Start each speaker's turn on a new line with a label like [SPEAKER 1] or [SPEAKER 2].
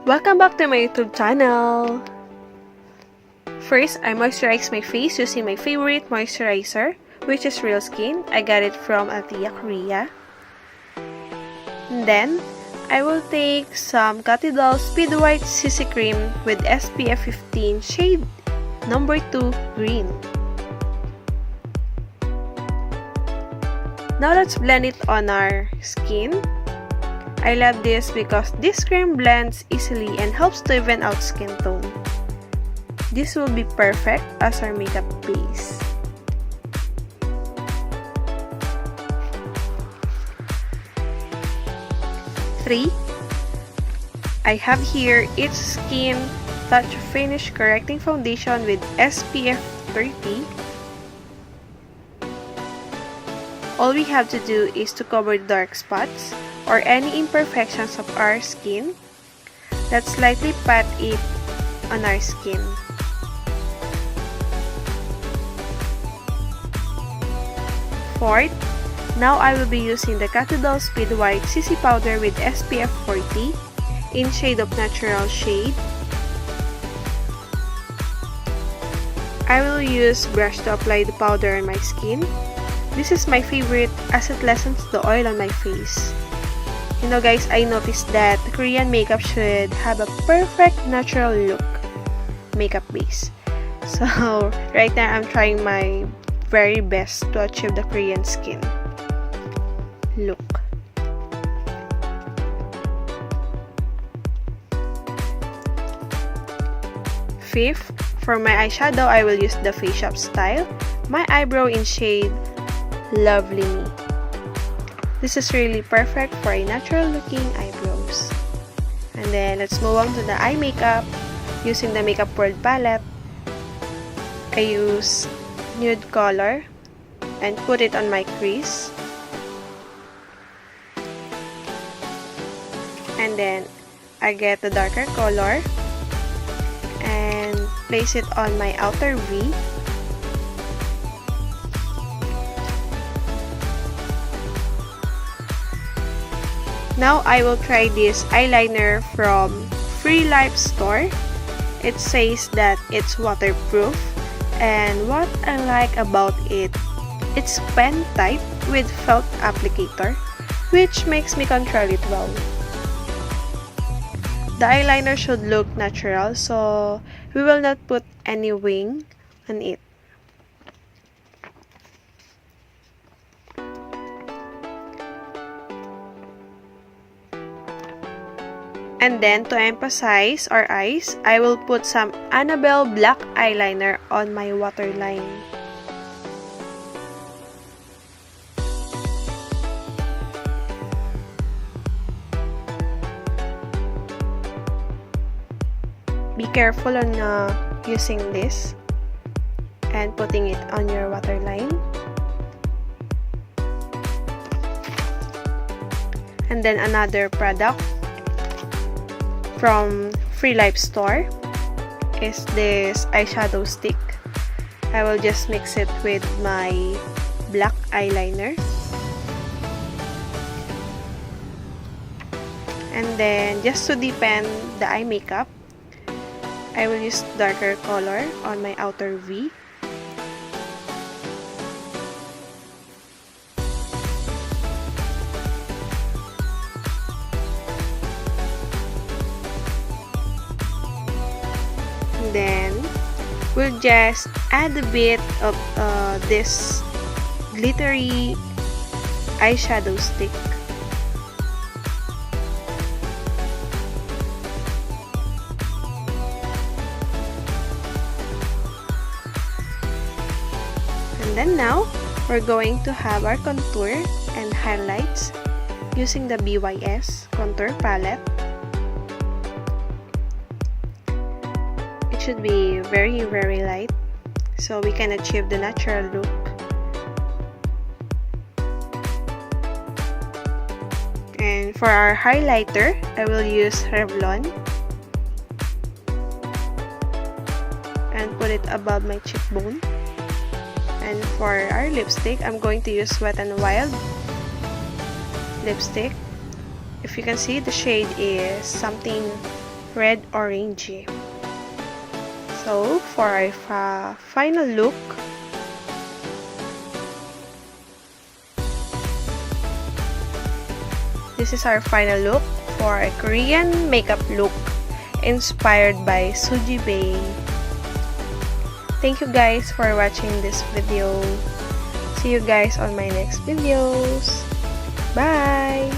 [SPEAKER 1] Welcome back to my YouTube channel! First, I moisturize my face using my favorite moisturizer, which is Real Skin. I got it from Althea, Korea. And then, I will take some Cathy Speed White CC Cream with SPF 15 shade number 2 green. Now let's blend it on our skin. I love this because this cream blends easily and helps to even out skin tone. This will be perfect as our makeup base. Three, I have here It's Skin Touch Finish Correcting Foundation with SPF 30. All we have to do is to cover dark spots or any imperfections of our skin. Let's lightly pat it on our skin. Fourth, now I will be using the Cathy Speed White CC Powder with SPF 40 in shade of Natural Shade. I will use brush to apply the powder on my skin. This is my favorite as it lessens the oil on my face. You know guys, I noticed that Korean makeup should have a perfect natural look makeup base. So right now I'm trying my very best to achieve the Korean skin look. Fifth, for my eyeshadow, I will use the Face Shop Style. My eyebrow in shade Lovely Me. This is really perfect for a natural looking eyebrows. And then let's move on to the eye makeup. Using the Makeup World palette, I use nude color and put it on my crease. And then I get the darker color and place it on my outer V. Now I will try this eyeliner from Free Life store. It says that it's waterproof, and what I like about it, it's pen type with felt applicator, which makes me control it well. The eyeliner should look natural, so we will not put any wing on it. And then, to emphasize our eyes, I will put some Annabelle Black eyeliner on my waterline. Be careful on using this and putting it on your waterline. And then another product from Free Life store is this eyeshadow stick. I will just mix it with my black eyeliner. And then just to deepen the eye makeup, I will use darker color on my outer V. Then we'll just add a bit of this glittery eyeshadow stick. And then now we're going to have our contour and highlights using the BYS contour palette. Should be very light so we can achieve the natural look. And for our highlighter, I will use Revlon and put it above my cheekbone. And for our lipstick, I'm going to use Wet n Wild lipstick. If you can see, the shade is something red orangey. So, for our final look, this is our final look for a Korean makeup look inspired by Suzy Bae. Thank you guys for watching this video. See you guys on my next videos. Bye!